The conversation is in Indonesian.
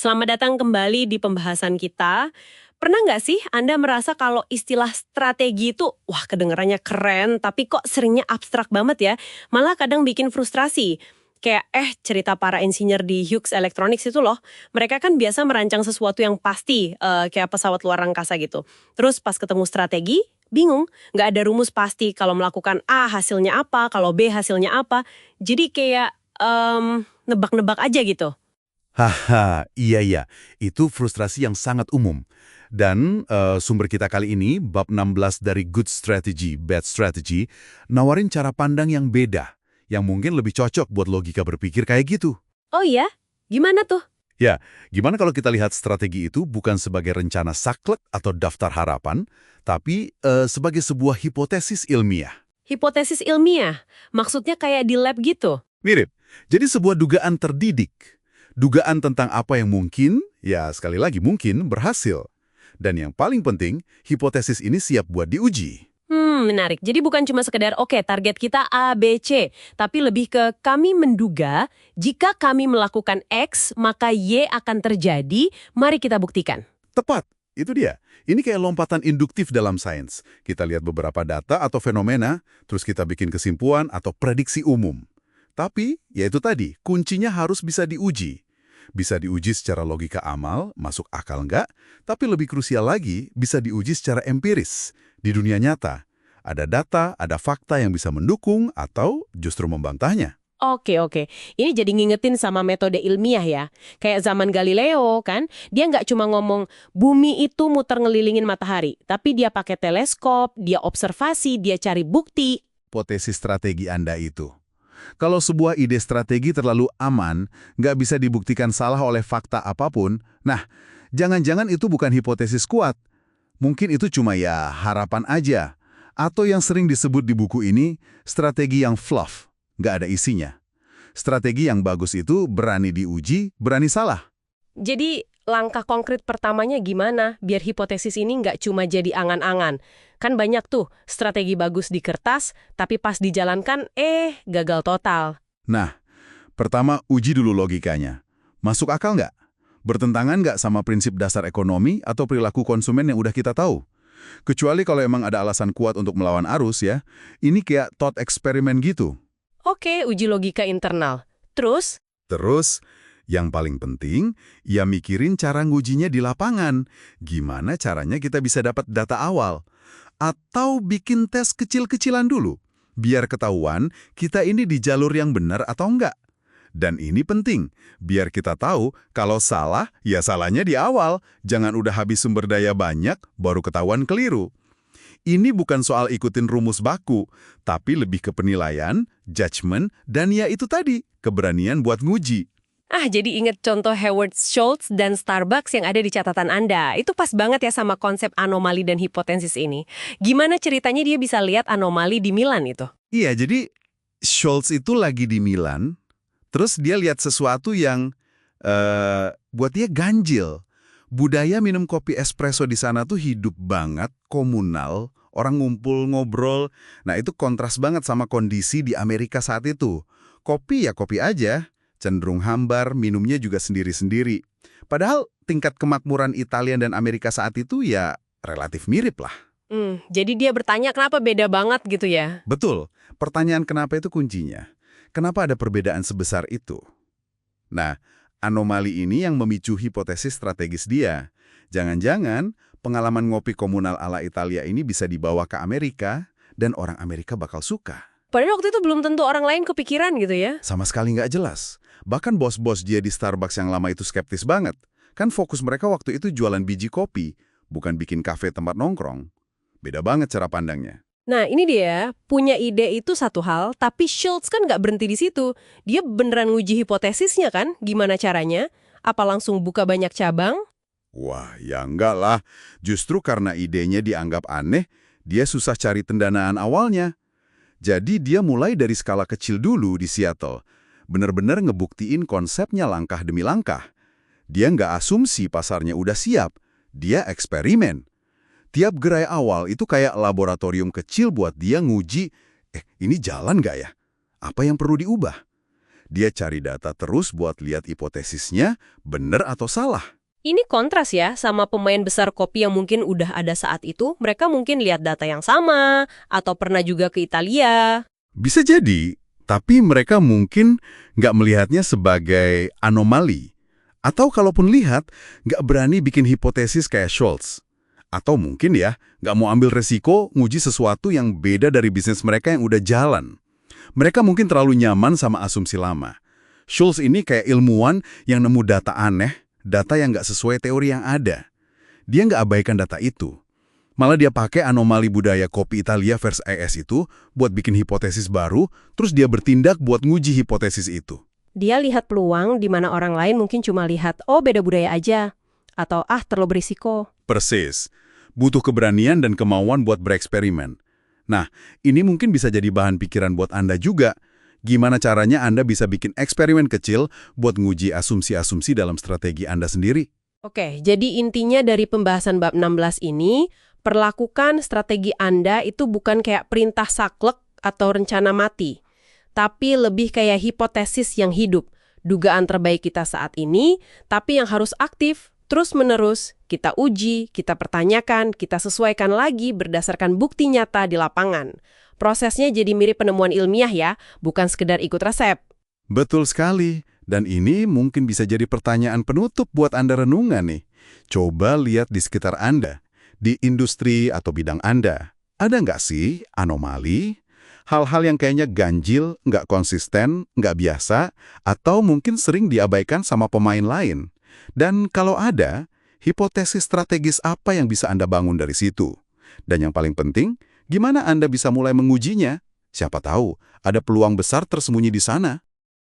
Selamat datang kembali di pembahasan kita. Pernah nggak sih Anda merasa kalau istilah strategi itu, wah kedengarannya keren, tapi kok seringnya abstrak banget ya? Malah kadang bikin frustrasi. Kayak, cerita para insinyur di Hughes Electronics itu loh, mereka kan biasa merancang sesuatu yang pasti, kayak pesawat luar angkasa gitu. Terus pas ketemu strategi, bingung, nggak ada rumus pasti kalau melakukan A hasilnya apa, kalau B hasilnya apa. Jadi kayak nebak-nebak aja gitu. Haha, iya. Itu frustrasi yang sangat umum. Dan sumber kita kali ini, bab 16 dari Good Strategy, Bad Strategy, nawarin cara pandang yang beda, yang mungkin lebih cocok buat logika berpikir kayak gitu. Oh iya? Gimana tuh? Ya, gimana kalau kita lihat strategi itu bukan sebagai rencana saklek atau daftar harapan, tapi sebagai sebuah hipotesis ilmiah. Hipotesis ilmiah, maksudnya kayak di lab gitu? Mirip. Jadi sebuah dugaan terdidik. Dugaan tentang apa yang mungkin, ya sekali lagi mungkin, berhasil. Dan yang paling penting, hipotesis ini siap buat diuji. Menarik. Jadi bukan cuma sekedar, oke, target kita A, B, C. Tapi lebih ke kami menduga, jika kami melakukan X, maka Y akan terjadi, mari kita buktikan. Tepat, itu dia. Ini kayak lompatan induktif dalam sains. Kita lihat beberapa data atau fenomena, terus kita bikin kesimpulan atau prediksi umum. Tapi, ya itu tadi, kuncinya harus bisa diuji. Bisa diuji secara logika amal, masuk akal nggak, tapi lebih krusial lagi, bisa diuji secara empiris. Di dunia nyata, ada data, ada fakta yang bisa mendukung atau justru membantahnya. Oke. Ini jadi ngingetin sama metode ilmiah ya. Kayak zaman Galileo kan, dia nggak cuma ngomong bumi itu muter ngelilingin matahari, tapi dia pakai teleskop, dia observasi, dia cari bukti. Hipotesis strategi Anda itu. Kalau sebuah ide strategi terlalu aman, nggak bisa dibuktikan salah oleh fakta apapun, nah, jangan-jangan itu bukan hipotesis kuat. Mungkin itu cuma ya harapan aja. Atau yang sering disebut di buku ini, strategi yang fluff, nggak ada isinya. Strategi yang bagus itu berani diuji, berani salah. Jadi langkah konkret pertamanya gimana biar hipotesis ini nggak cuma jadi angan-angan? Kan banyak tuh strategi bagus di kertas, tapi pas dijalankan, gagal total. Nah, pertama uji dulu logikanya. Masuk akal nggak? Bertentangan nggak sama prinsip dasar ekonomi atau perilaku konsumen yang udah kita tahu? Kecuali kalau emang ada alasan kuat untuk melawan arus ya, ini kayak thought eksperimen gitu. Oke, uji logika internal. Terus? Terus, yang paling penting, ya mikirin cara ngujinya di lapangan. Gimana caranya kita bisa dapat data awal? Atau bikin tes kecil-kecilan dulu, biar ketahuan kita ini di jalur yang benar atau enggak. Dan ini penting, biar kita tahu kalau salah, ya salahnya di awal. Jangan udah habis sumber daya banyak, baru ketahuan keliru. Ini bukan soal ikutin rumus baku, tapi lebih ke penilaian, judgement, dan ya itu tadi, keberanian buat nguji. Jadi inget contoh Howard Schultz dan Starbucks yang ada di catatan Anda. Itu pas banget ya sama konsep anomali dan hipotesis ini. Gimana ceritanya dia bisa lihat anomali di Milan itu? Iya, jadi Schultz itu lagi di Milan, terus dia lihat sesuatu yang buat dia ganjil. Budaya minum kopi espresso di sana tuh hidup banget, komunal, orang ngumpul, ngobrol. Nah itu kontras banget sama kondisi di Amerika saat itu. Kopi ya kopi aja. Cenderung hambar, minumnya juga sendiri-sendiri. Padahal tingkat kemakmuran Italia dan Amerika saat itu ya relatif mirip lah. Jadi dia bertanya kenapa beda banget gitu ya? Betul, pertanyaan kenapa itu kuncinya. Kenapa ada perbedaan sebesar itu? Nah, anomali ini yang memicu hipotesis strategis dia. Jangan-jangan pengalaman ngopi komunal ala Italia ini bisa dibawa ke Amerika dan orang Amerika bakal suka. Padahal waktu itu belum tentu orang lain kepikiran gitu ya? Sama sekali nggak jelas. Bahkan bos-bos dia di Starbucks yang lama itu skeptis banget. Kan fokus mereka waktu itu jualan biji kopi, bukan bikin kafe tempat nongkrong. Beda banget cara pandangnya. Nah ini dia, punya ide itu satu hal, tapi Schultz kan nggak berhenti di situ. Dia beneran nguji hipotesisnya kan? Gimana caranya? Apa langsung buka banyak cabang? Wah, ya enggak lah. Justru karena idenya dianggap aneh, dia susah cari pendanaan awalnya. Jadi dia mulai dari skala kecil dulu di Seattle. Bener-bener ngebuktiin konsepnya langkah demi langkah. Dia nggak asumsi pasarnya udah siap. Dia eksperimen. Tiap gerai awal itu kayak laboratorium kecil buat dia nguji, ini jalan nggak ya? Apa yang perlu diubah? Dia cari data terus buat lihat hipotesisnya benar atau salah. Ini kontras ya sama pemain besar kopi yang mungkin udah ada saat itu, mereka mungkin lihat data yang sama, atau pernah juga ke Italia. Bisa jadi, tapi mereka mungkin nggak melihatnya sebagai anomali. Atau kalaupun lihat, nggak berani bikin hipotesis kayak Schultz. Atau mungkin ya, nggak mau ambil resiko nguji sesuatu yang beda dari bisnis mereka yang udah jalan. Mereka mungkin terlalu nyaman sama asumsi lama. Schultz ini kayak ilmuwan yang nemu data aneh, data yang nggak sesuai teori yang ada. Dia nggak abaikan data itu. Malah dia pakai anomali budaya kopi Italia versus AS itu buat bikin hipotesis baru, terus dia bertindak buat nguji hipotesis itu. Dia lihat peluang di mana orang lain mungkin cuma lihat, oh beda budaya aja, atau terlalu berisiko. Persis. Butuh keberanian dan kemauan buat bereksperimen. Nah, ini mungkin bisa jadi bahan pikiran buat Anda juga. Gimana caranya Anda bisa bikin eksperimen kecil buat nguji asumsi-asumsi dalam strategi Anda sendiri? Oke, jadi intinya dari pembahasan bab 16 ini, perlakukan strategi Anda itu bukan kayak perintah saklek atau rencana mati, tapi lebih kayak hipotesis yang hidup, dugaan terbaik kita saat ini, tapi yang harus aktif, terus-menerus, kita uji, kita pertanyakan, kita sesuaikan lagi berdasarkan bukti nyata di lapangan. Prosesnya jadi mirip penemuan ilmiah ya, bukan sekedar ikut resep. Betul sekali. Dan ini mungkin bisa jadi pertanyaan penutup buat Anda renungan nih. Coba lihat di sekitar Anda, di industri atau bidang Anda. Ada nggak sih anomali? Hal-hal yang kayaknya ganjil, nggak konsisten, nggak biasa, atau mungkin sering diabaikan sama pemain lain. Dan kalau ada, hipotesis strategis apa yang bisa Anda bangun dari situ? Dan yang paling penting, gimana Anda bisa mulai mengujinya? Siapa tahu, ada peluang besar tersembunyi di sana.